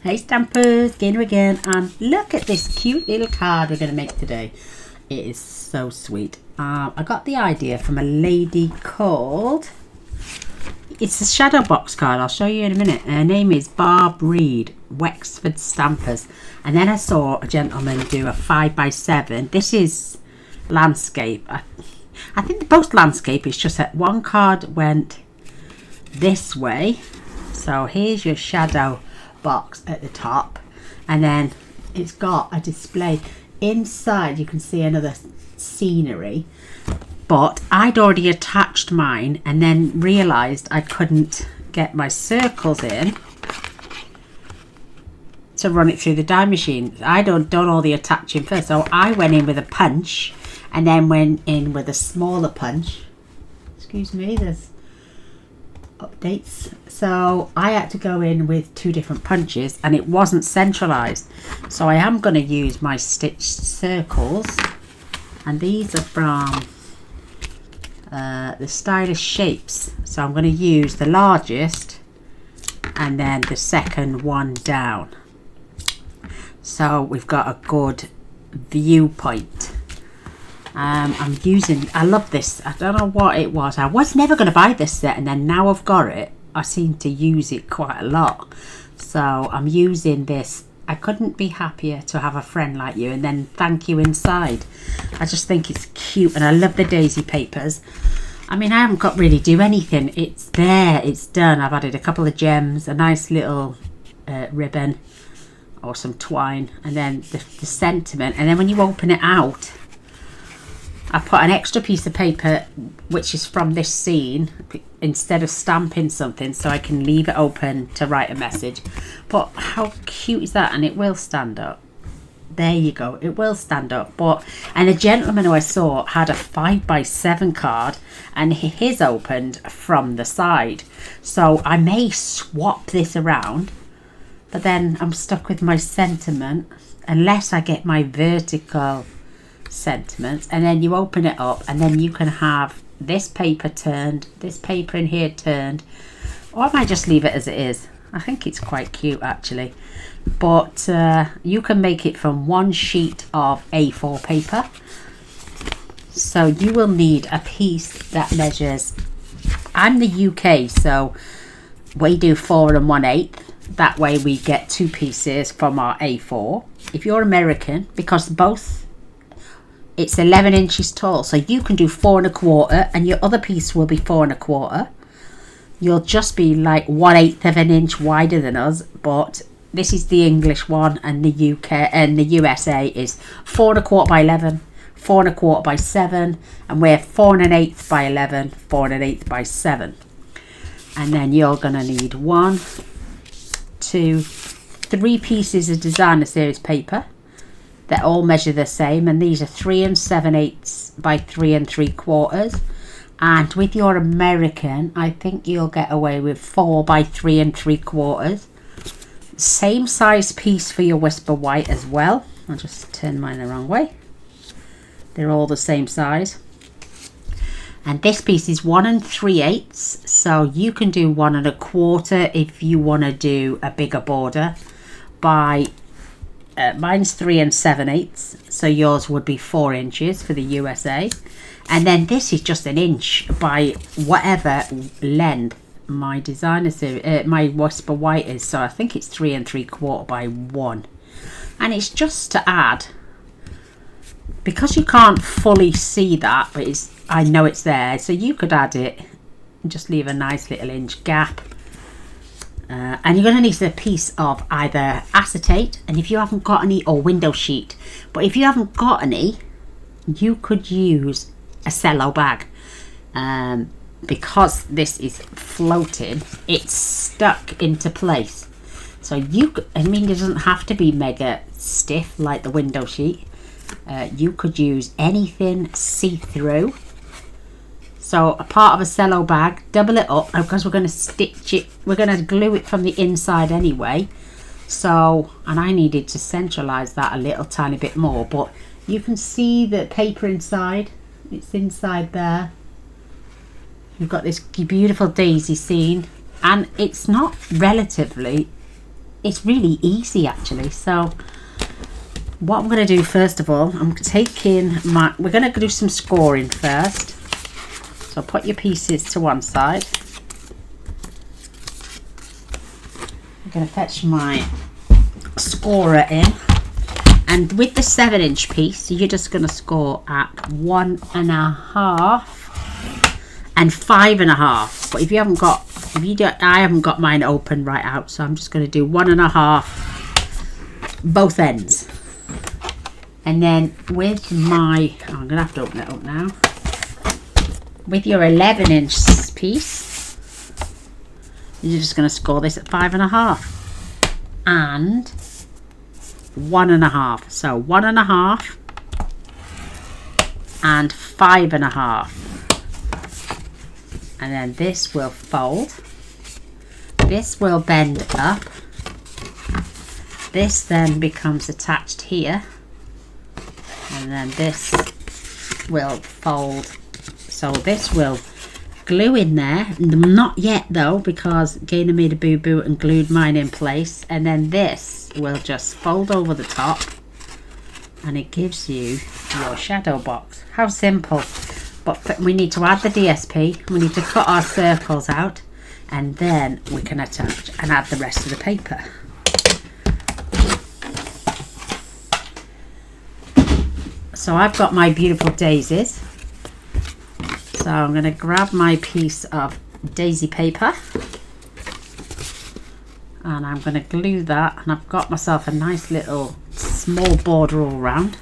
Hey Stampers, Gaynor again, and look at this cute little card we're going to make today. It is so sweet. I got the idea from a lady called, it's a shadow box card, I'll show you in a minute. Her name is Barb Reed, Wexford Stampers. And then I saw a gentleman do a 5x7. This is landscape. I think both landscape, it's just that one card went this way. So here's your shadow box at the top, and then it's got a display inside. You can see another scenery, but I'd already attached mine and then realized I couldn't get my circles in to run it through the die machine. I'd done all the attaching first, so I went in with a punch and then went in with a smaller punch. Excuse me, there's updates. So I had to go in with two different punches and it wasn't centralized, so I am going to use my stitched circles, and these are from the Stylish Shapes. So I'm going to use the largest and then the second one down, so we've got a good viewpoint. I'm using, I love this, I don't know what it was, I was never going to buy this set, and then now I've got it, I seem to use it quite a lot. So I'm using this. I couldn't be happier to have a friend like you, and then thank you inside. I just think it's cute, and I love the daisy papers. I mean, I haven't got really do anything, it's there, it's done. I've added a couple of gems, a nice little ribbon or some twine, and then the sentiment, and then when you open it out, I put an extra piece of paper which is from this scene instead of stamping something, so I can leave it open to write a message. But how cute is that? And it will stand up. There you go, it will stand up. And a gentleman who I saw had a 5x7 card, and his opened from the side. So I may swap this around, but then I'm stuck with my sentiment unless I get my vertical sentiments. And then you open it up, and then you can have this paper turned, this paper in here turned, or I might just leave it as it is. I think it's quite cute actually. But you can make it from one sheet of A4 paper. So you will need a piece that measures, I'm the UK, so we do 4 1/8. That way we get 2 pieces from our A4. If you're American, because both, it's 11 inches tall, so you can do 4 1/4, and your other piece will be 4 1/4. You'll just be like 1/8 of an inch wider than us, but this is the English one, and the UK and the USA is 4 1/4 by 11, 4 1/4 by 7, and we're 4 1/8 by 11, 4 1/8 by 7. And then you're gonna need 1, 2, 3 pieces of designer series paper. They all measure the same, and these are 3 7/8 by 3 3/4. And with your American, I think you'll get away with 4 by 3 3/4. Same size piece for your Whisper White as well. I'll just turn mine the wrong way. They're all the same size. And this piece is 1 3/8, so you can do 1 1/4 if you want to do a bigger border. By mine's 3 7/8, so yours would be 4 inches for the USA. And then this is just an inch by whatever length my designer series, my Whisper White is. So I think it's 3 3/4 by 1. And it's just to add, because you can't fully see that, but it's, I know it's there, so you could add it and just leave a nice little inch gap. And you're going to need a piece of either acetate, and if you haven't got any, or window sheet. But if you haven't got any, you could use a cello bag. Because this is floating, it's stuck into place. So you, I mean, it doesn't have to be mega stiff like the window sheet. You could use anything see-through. So a part of a cello bag, double it up, because we're going to stitch it, we're going to glue it from the inside anyway. So, and I needed to centralize that a little tiny bit more, but you can see the paper inside, it's inside there. You've got this beautiful daisy scene, and it's not relatively it's really easy actually. So what I'm going to do first of all, I'm taking my, we're going to do some scoring first. So put your pieces to one side. I'm going to fetch my scorer in, and with the 7-inch piece you're just going to score at 1.5 and 5.5. But if you haven't got, if you don't, I haven't got mine open right out, so I'm just going to do 1.5 both ends. And then with my, oh, I'm going to have to open it up now. With your 11-inch piece, you're just going to score this at 5.5 and 1.5. So 1.5 and 5.5. And then this will fold. This will bend up. This then becomes attached here. And then this will fold. So this will glue in there. Not yet though, because Gaynor made a boo-boo and glued mine in place. And then this will just fold over the top, and it gives you your shadow box. How simple. But we need to add the DSP, we need to cut our circles out, and then we can attach and add the rest of the paper. So I've got my beautiful daisies. So I'm going to grab my piece of daisy paper, and I'm going to glue that, and I've got myself a nice little small border all round.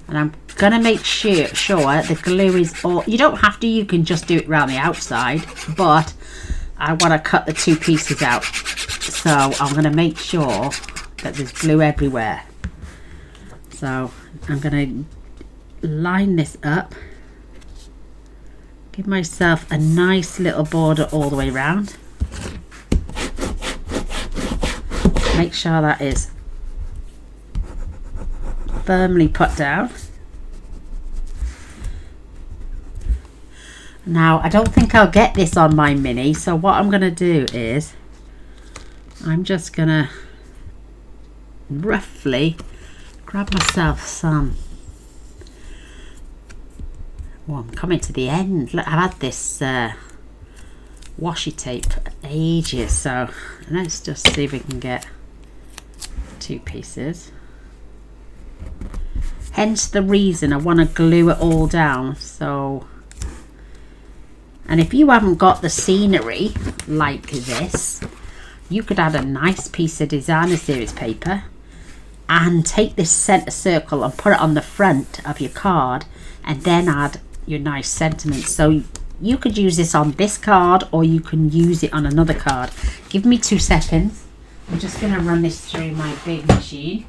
And I'm going to make sure the glue is all, you don't have to, you can just do it around the outside, but I want to cut the two pieces out. So I'm going to make sure that there's glue everywhere. So I'm going to line this up, give myself a nice little border all the way around. Make sure that is firmly put down. Now I don't think I'll get this on my mini, so what I'm going to do is I'm just going to roughly grab myself some, well, I'm coming to the end. Look, I've had this washi tape for ages, so let's just see if we can get two pieces. Hence the reason I want to glue it all down. So, and if you haven't got the scenery like this, you could add a nice piece of designer series paper and take this center circle and put it on the front of your card, and then add your nice sentiments. So you could use this on this card, or you can use it on another card. Give me 2 seconds. I'm just going to run this through my big machine.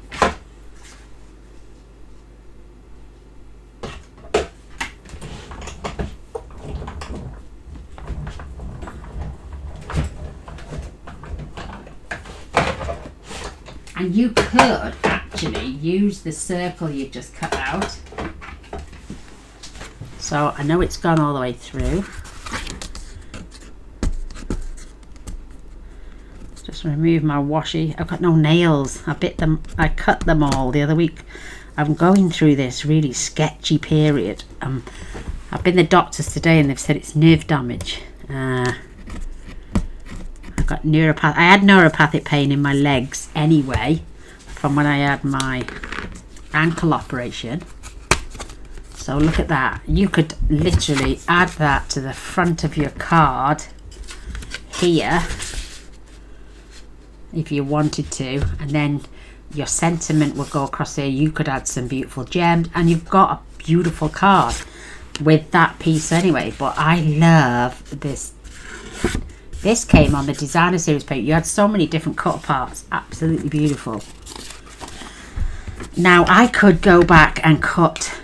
And you could actually use the circle you've just cut out. So I know it's gone all the way through. Let's just remove my washi. I've got no nails. I bit them, I cut them all the other week. I'm going through this really sketchy period. I've been to the doctors today and they've said it's nerve damage. Got I had neuropathic pain in my legs anyway from when I had my ankle operation. So look at that. You could literally add that to the front of your card here if you wanted to, and then your sentiment would go across here. You could add some beautiful gems, and you've got a beautiful card with that piece anyway. But I love this. This came on the designer series paper. You had so many different cut parts. Absolutely beautiful. Now I could go back and cut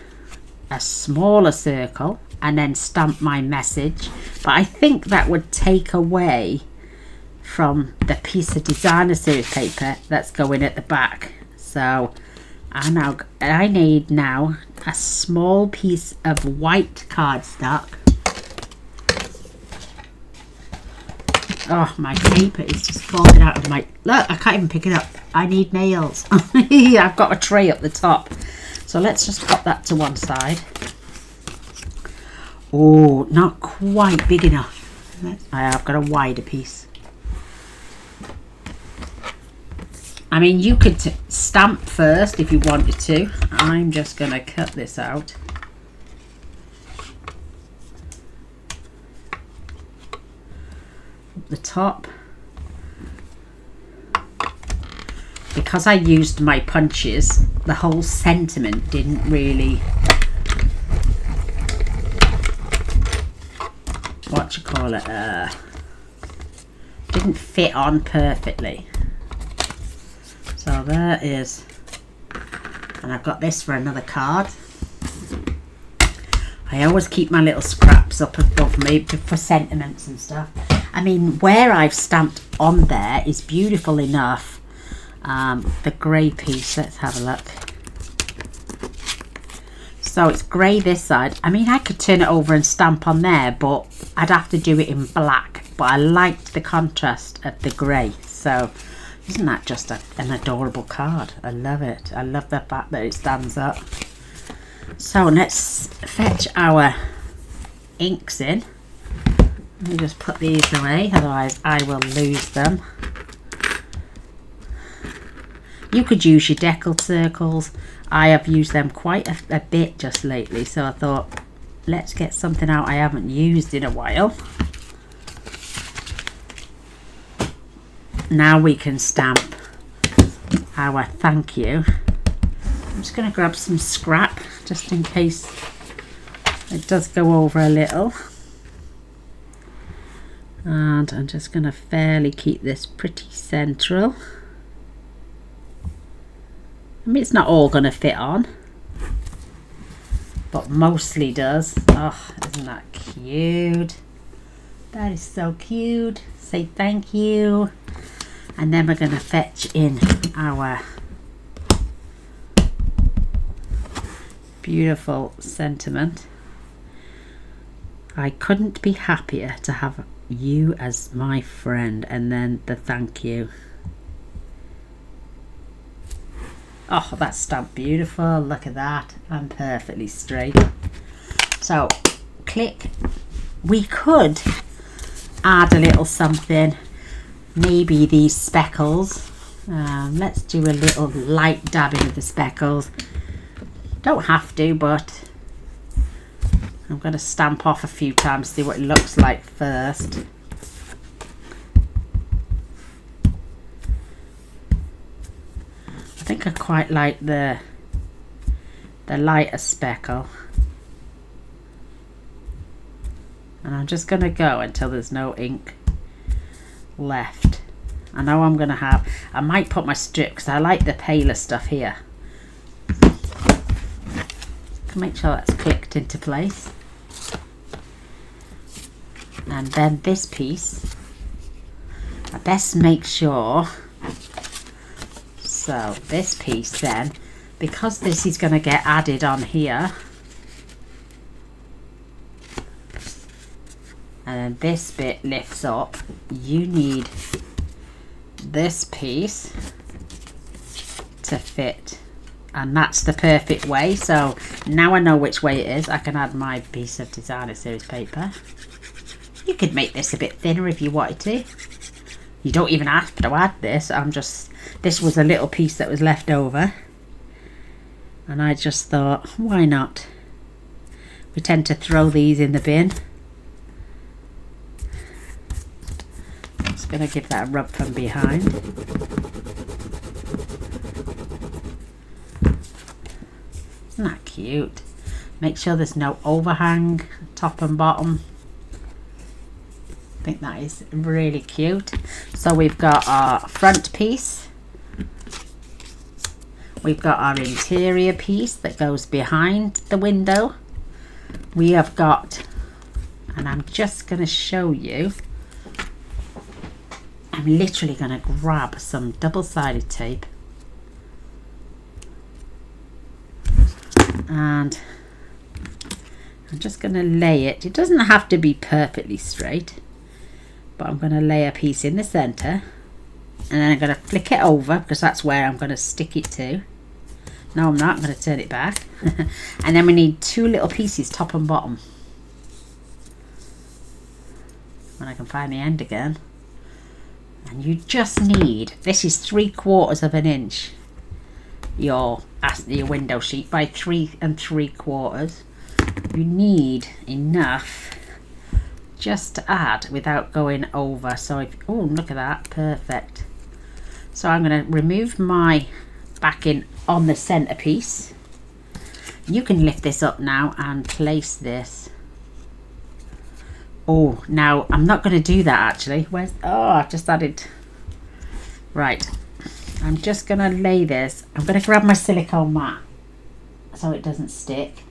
a smaller circle and then stamp my message, but I think that would take away from the piece of designer series paper that's going at the back. So I need now a small piece of white cardstock. Oh, my paper is just falling out of my... Look, I can't even pick it up. I need nails. I've got a tray up the top. So let's just pop that to one side. Oh, not quite big enough. I've got a wider piece. I mean, you could stamp first if you wanted to. I'm just going to cut this out. The top, because I used my punches, the whole sentiment didn't really, what you call it, didn't fit on perfectly. So there is, and I've got this for another card. I always keep my little scraps up above me for sentiments and stuff. I mean, where I've stamped on there is beautiful enough. The grey piece, let's have a look. So it's grey this side. I mean, I could turn it over and stamp on there, but I'd have to do it in black. But I liked the contrast of the grey. So isn't that just an adorable card? I love it. I love the fact that it stands up. So let's fetch our inks in. Let me just put these away, otherwise I will lose them. You could use your deckled circles. I have used them quite a bit just lately, so I thought, let's get something out I haven't used in a while. Now we can stamp our thank you. I'm just going to grab some scrap just in case it does go over a little. And I'm just going to fairly keep this pretty central. I mean, it's not all going to fit on, but mostly does. Oh, isn't that cute? That is so cute. Say thank you. And then we're going to fetch in our beautiful sentiment. I couldn't be happier to have you as my friend, and then the thank you. Oh, that's stamped beautiful. Look at that. I'm perfectly straight. So click. We could add a little something, maybe these speckles. Let's do a little light dabbing of the speckles. Don't have to, but I'm going to stamp off a few times, see what it looks like first. I think I quite like the lighter speckle. And I'm just going to go until there's no ink left. I know I'm going to have, I might put my strip because I like the paler stuff here. Make sure that's clicked into place. And then this piece, I best make sure. So this piece then, because this is going to get added on here, and then this bit lifts up, you need this piece to fit. And that's the perfect way. So now I know which way it is. I can add my piece of designer series paper. You could make this a bit thinner if you wanted to. You don't even have to add this. This was a little piece that was left over. And I just thought, why not? We tend to throw these in the bin. I'm just going to give that a rub from behind. Isn't that cute? Make sure there's no overhang, top and bottom. I think that is really cute. So we've got our front piece. We've got our interior piece that goes behind the window. We have got, and I'm just going to show you, I'm literally going to grab some double-sided tape and I'm just going to lay it. It doesn't have to be perfectly straight, but I'm going to lay a piece in the center, and then I'm going to flick it over because that's where I'm going to stick it to. No, I'm not. I'm going to turn it back. And then we need 2 little pieces, top and bottom. When I can find the end again. And you just need, this is 3/4 of an inch, your window sheet by 3 3/4. You need enough just to add without going over. So if, oh, look at that, perfect. So I'm going to remove my backing on the centerpiece. You can lift this up now and place this. Oh, now I'm not going to do that actually. Where's, oh, I've just added. Right, I'm just going to lay this. I'm going to grab my silicone mat so it doesn't stick,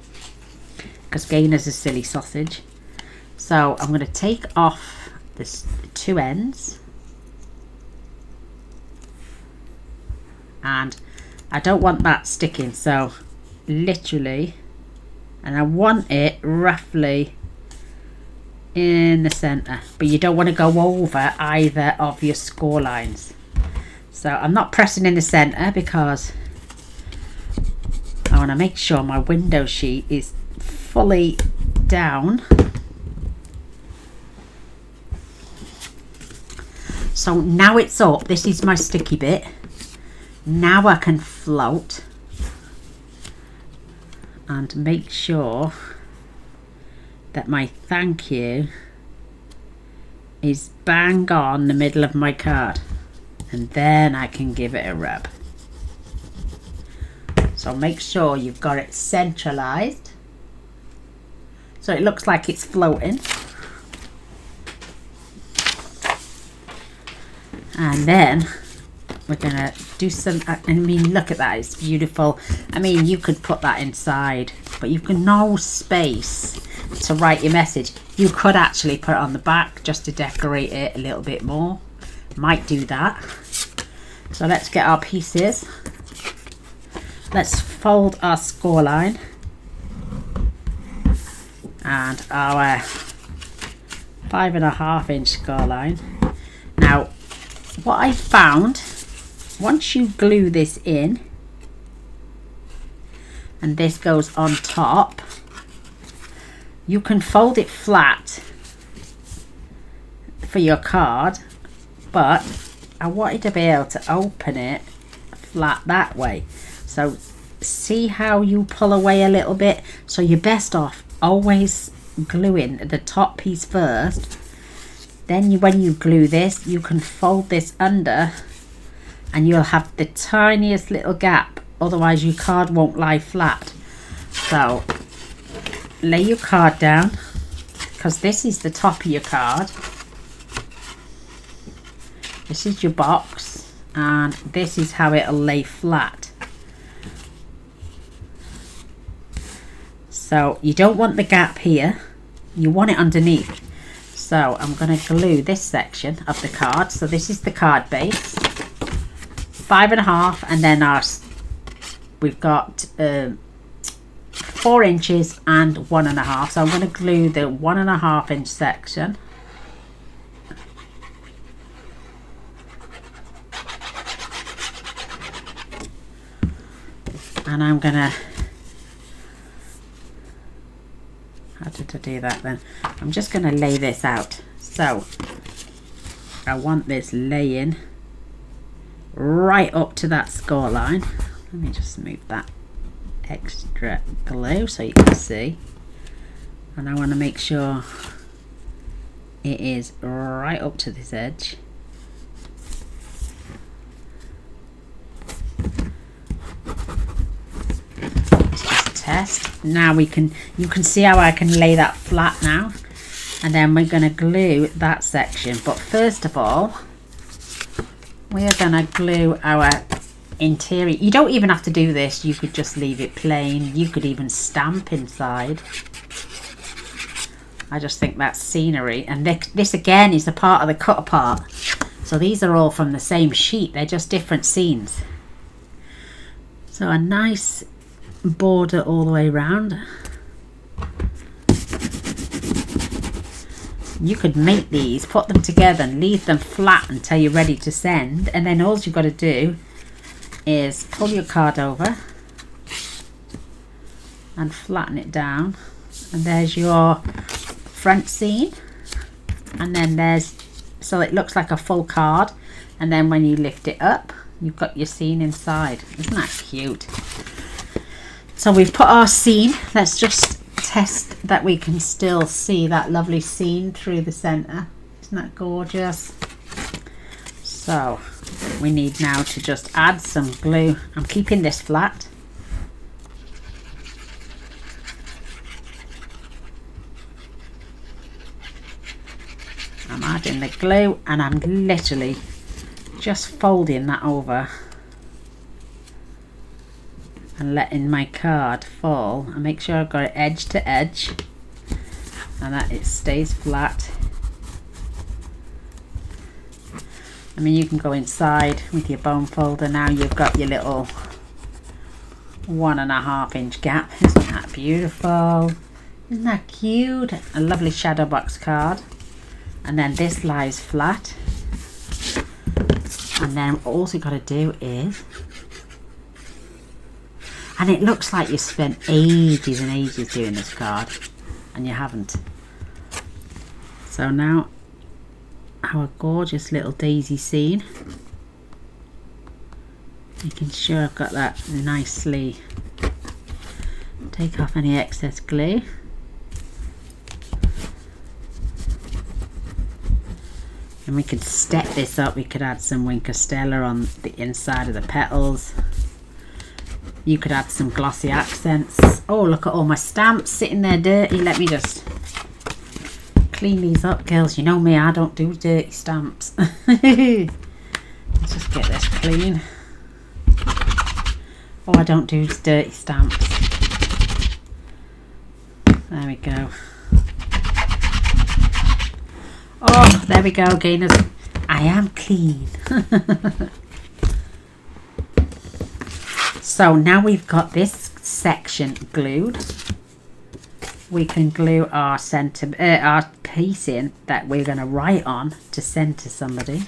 because Gaynor's a silly sausage. So I'm going to take off this 2 ends, and I don't want that sticking, so literally, and I want it roughly in the center, but you don't want to go over either of your score lines. So I'm not pressing in the center because I want to make sure my window sheet is fully down. So now it's up. This is my sticky bit. Now I can float and make sure that my thank you is bang on the middle of my card, and then I can give it a rub. So make sure you've got it centralized so it looks like it's floating. And then we're gonna do some, I mean, look at that, it's beautiful. I mean, you could put that inside, but you've got no space to write your message. You could actually put it on the back just to decorate it a little bit more. Might do that. So let's get our pieces. Let's fold our score line and our 5.5 inch score line. Now, what I found, once you glue this in and this goes on top, you can fold it flat for your card, but I wanted to be able to open it flat that way. So see how you pull away a little bit? So you're best off always gluing the top piece first. Then when you glue this, you can fold this under and you'll have the tiniest little gap. Otherwise your card won't lie flat. So lay your card down, because this is the top of your card. This is your box, and this is how it'll lay flat. So you don't want the gap here, you want it underneath. So I'm going to glue this section of the card. So this is the card base, 5.5, and then we've got 4 inches and 1.5. So I'm going to glue the 1.5 inch section. And I'm going to, how did I do that then? I'm just going to lay this out. So I want this laying right up to that score line. Let me just move that extra glue so you can see. And I want to make sure it is right up to this edge. Test. Now you can see how I can lay that flat now, and then we're going to glue that section. But first of all, we are going to glue our interior. You don't even have to do this, you could just leave it plain. You could even stamp inside. I just think that's scenery. And this again is a part of the cut apart, so these are all from the same sheet, they're just different scenes. So a nice border all the way around. you could make these, put them together and leave them flat until you're ready to send, and then all you've got to do is pull your card over and flatten it down, and there's your front scene, and then there's, so it looks like a full card, and then when you lift it up you've got your scene inside. Isn't that cute? So we've put our scene. Let's just test that we can still see that lovely scene through the center. Isn't that gorgeous? So we need now to just add some glue. I'm keeping this flat. I'm adding the glue and I'm literally just folding that over and letting my card fall, and make sure I've got it edge to edge and that it stays flat. I mean, you can go inside with your bone folder. Now you've got your little 1.5 inch gap. Isn't that beautiful? Isn't that cute? A lovely shadow box card. And then this lies flat, and then all you got to do is, and it looks like you spent ages and ages doing this card and you haven't. So now our gorgeous little daisy scene, making sure I've got that nicely, take off any excess glue. And we could step this up. We could add some Wink of Stella on the inside of the petals. You could add some glossy accents. Oh, look at all my stamps sitting there dirty. Let me just clean these up, girls. You know me, I don't do dirty stamps. Let's just get this clean. Oh, I don't do dirty stamps. There we go. Oh, there we go, Gaynors. I am clean. So now we've got this section glued, we can glue our our piece in that we're going to write on to send to somebody.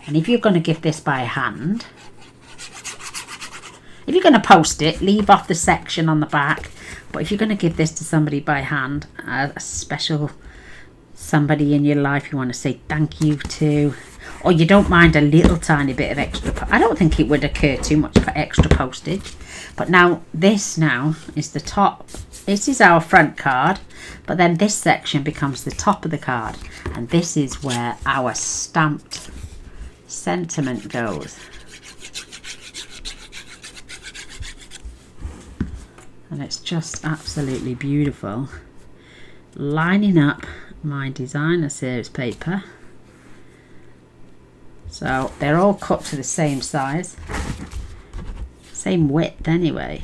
And if you're going to give this by hand, if you're going to post it, leave off the section on the back. But if you're going to give this to somebody by hand, a special somebody in your life you want to say thank you to, or you don't mind a little tiny bit of extra, I don't think it would occur too much for extra postage. But now this is the top. This is our front card, but then this section becomes the top of the card, and this is where our stamped sentiment goes. And it's just absolutely beautiful. Lining up my designer series paper. So they're all cut to the same size. Same width anyway.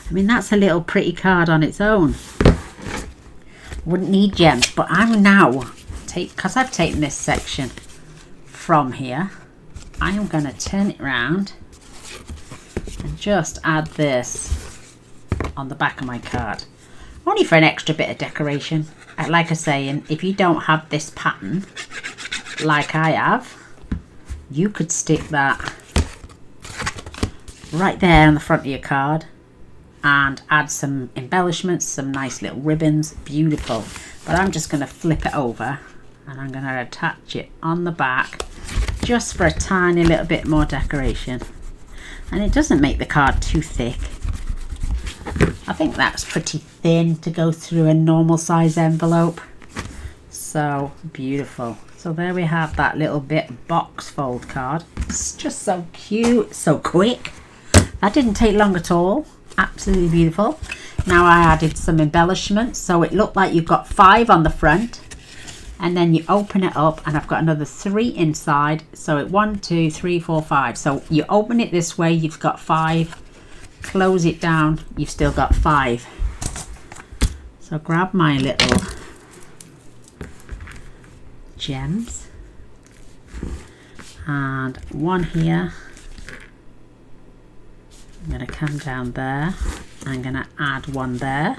I mean, that's a little pretty card on its own. Wouldn't need gems, but I'm now, because I've taken this section from here, I am going to turn it around and just add this on the back of my card, only for an extra bit of decoration. Like I say, and if you don't have this pattern like I have, you could stick that right there on the front of your card and add some embellishments, some nice little ribbons. Beautiful. But I'm just going to flip it over and I'm going to attach it on the back just for a tiny little bit more decoration. And it doesn't make the card too thick. I think that's pretty thin to go through a normal size envelope. So beautiful. So there we have that little bit box fold card. It's just so cute, so quick. That didn't take long at all. Absolutely beautiful. Now I added some embellishments, so it looked like you've got 5 on the front, and then you open it up and I've got another 3 inside. So 1, 2, 3, 4, 5. So you open it this way, you've got 5. Close it down, you've still got 5. So grab my little gems and one here. I'm going to come down there I'm going to add one there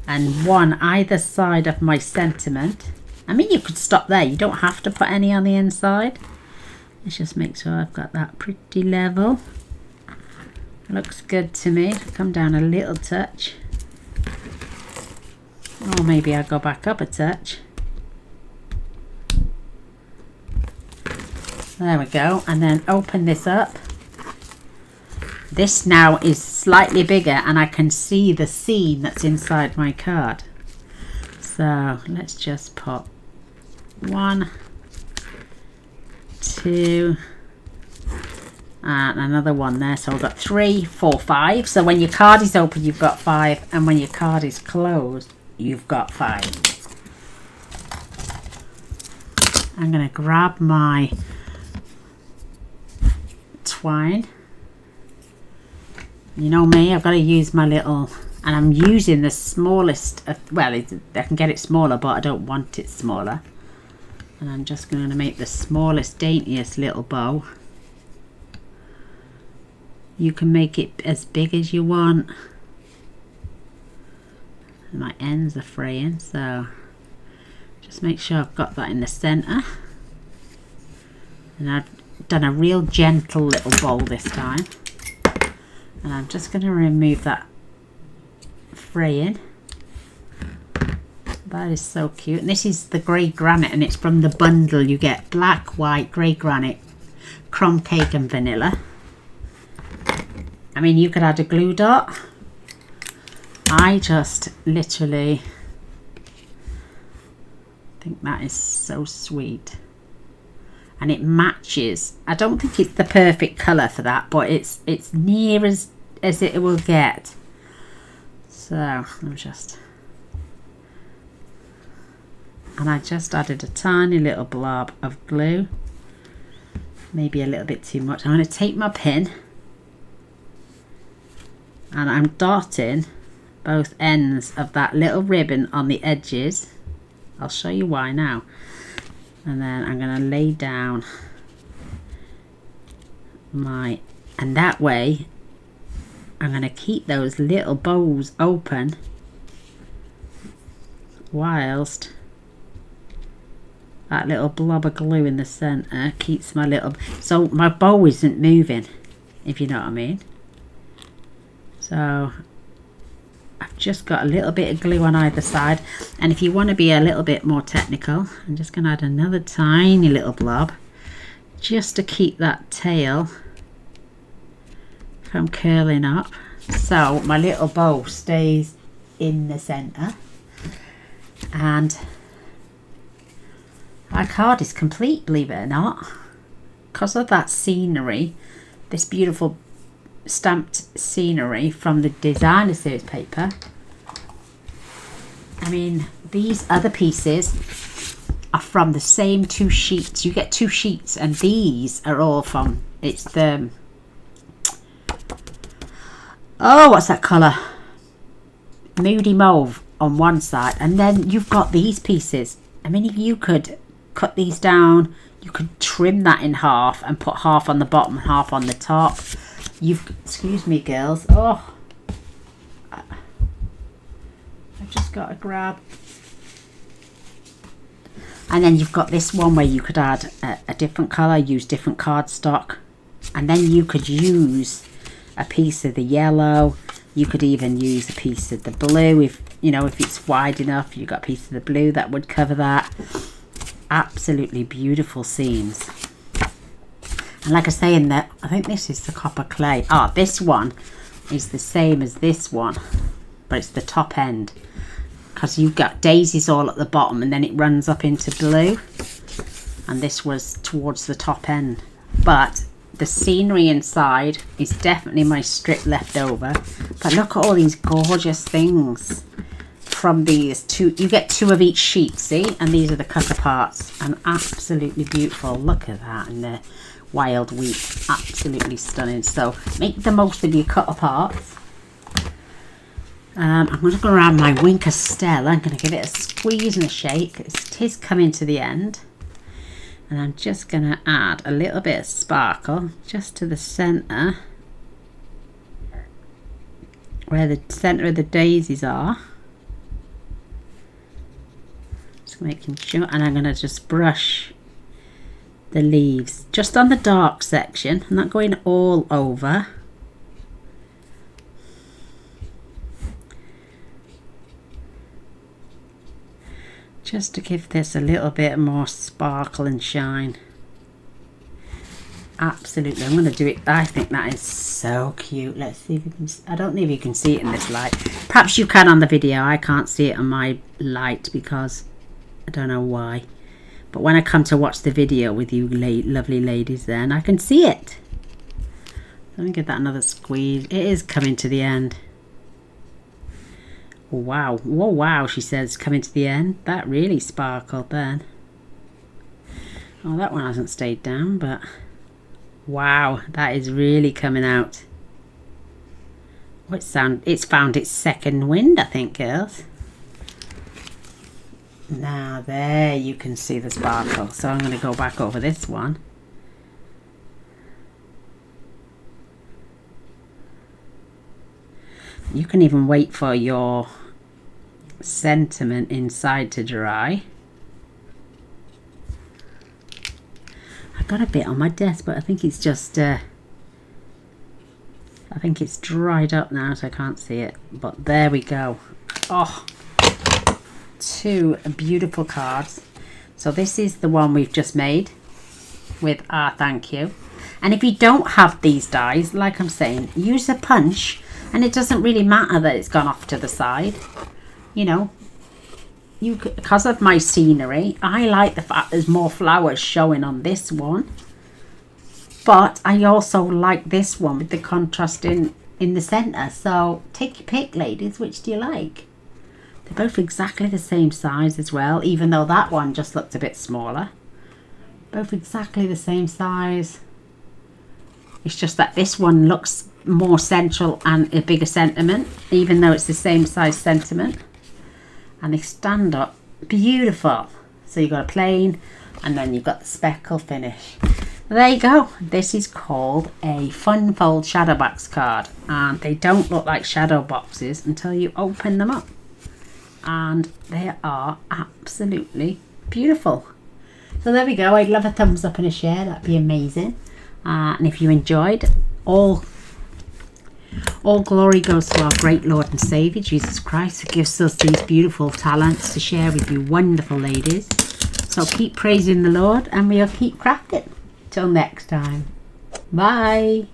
and one either side of my sentiment. I mean, you could stop there, you don't have to put any on the inside. Let's just make sure I've got that pretty level. Looks good to me. Come down a little touch, or maybe I'll go back up a touch. There we go, and then open this up. This now is slightly bigger and I can see the scene that's inside my card. So let's just put 1, 2, and another one there. So I've got 3, 4, 5. So when your card is open, you've got 5, and when your card is closed, you've got 5. I'm going to grab my twine. You know me, I've got to use my little, and I'm using the smallest of, well, I can get it smaller, but I don't want it smaller. And I'm just going to make the smallest, daintiest little bow. You can make it as big as you want. And my ends are fraying, so just make sure I've got that in the center. And I've done a real gentle little bowl this time. And I'm just going to remove that fraying. That is so cute. And this is the grey granite, and it's from the bundle. You get black, white, grey granite, crumb cake and vanilla. I mean, you could add a glue dot. I just literally think that is so sweet. And it matches. I don't think it's the perfect colour for that, but it's near as it will get. So I'm just, and I just added a tiny little blob of glue, maybe a little bit too much. I'm going to take my pin and I'm dotting both ends of that little ribbon on the edges. I'll show you why now. And then I'm going to lay down my, and that way I'm going to keep those little bows open whilst that little blob of glue in the center keeps my little, so my bow isn't moving, if you know what I mean. So I've just got a little bit of glue on either side, and if you want to be a little bit more technical, I'm just going to add another tiny little blob just to keep that tail from curling up, so my little bow stays in the center. And our card is complete, believe it or not, because of that scenery, this beautiful stamped scenery from the designer series paper. I mean, these other pieces are from the same 2 sheets. You get 2 sheets, and these are all from, it's the, oh, what's that colour? Moody Mauve on one side, and then you've got these pieces. I mean, if you could cut these down, you could trim that in half and put half on the bottom and half on the top. You've, excuse me girls, oh, I've just got to grab. And then you've got this one where you could add a different colour, use different cardstock, and then you could use a piece of the yellow. You could even use a piece of the blue, if you know, if it's wide enough. You've got a piece of the blue that would cover that. Absolutely beautiful seams. And like I say, in that, I think this is the copper clay. Ah, this one is the same as this one, but it's the top end, because you've got daisies all at the bottom and then it runs up into blue, and this was towards the top end. But the scenery inside is definitely my strip left over. But look at all these gorgeous things from these 2. You get 2 of each sheet, see, and these are the cut aparts, and absolutely beautiful. Look at that, and the wild wheat, absolutely stunning. So make the most of your cut aparts. I'm going to go around my Wink Estelle. I'm going to give it a squeeze and a shake. It is coming to the end, and I'm just going to add a little bit of sparkle just to the center where the centre of the daisies are. Just making sure, and I'm going to just brush the leaves just on the dark section. I'm not going all over. Just to give this a little bit more sparkle and shine. Absolutely, I'm going to do it. I think that is so cute. Let's see if you can. I don't know if you can see it in this light. Perhaps you can on the video. I can't see it on my light because I don't know why. But when I come to watch the video with you lovely ladies, then I can see it. Let me give that another squeeze. It is coming to the end. Oh, wow. Oh, wow, she says, coming to the end. That really sparkled then. Oh, that one hasn't stayed down, but wow, that is really coming out. Oh, it's found its second wind, I think, girls. Now there you can see the sparkle. So I'm going to go back over this one. You can even wait for your sentiment inside to dry. I got a bit on my desk, but I think it's just I think it's dried up now, so I can't see it. But there we go. Oh, two beautiful cards. So this is the one we've just made with our thank you. And if you don't have these dies, like I'm saying, use a punch, and it doesn't really matter that it's gone off to the side. You know, because of my scenery, I like the fact there's more flowers showing on this one. But I also like this one with the contrast in the centre. So take your pick, ladies. Which do you like? They're both exactly the same size as well, even though that one just looked a bit smaller. Both exactly the same size. It's just that this one looks more central and a bigger sentiment, even though it's the same size sentiment. And they stand up beautiful. So you've got a plain, and then you've got the speckle finish. There you go. This is called a Fun Fold Shadow Box card, and they don't look like shadow boxes until you open them up. And they are absolutely beautiful. So there we go. I'd love a thumbs up and a share. That'd be amazing. And if you enjoyed, all glory goes to our great Lord and Saviour Jesus Christ, who gives us these beautiful talents to share with you wonderful ladies. So keep praising the Lord, and we'll keep crafting. Till next time. Bye.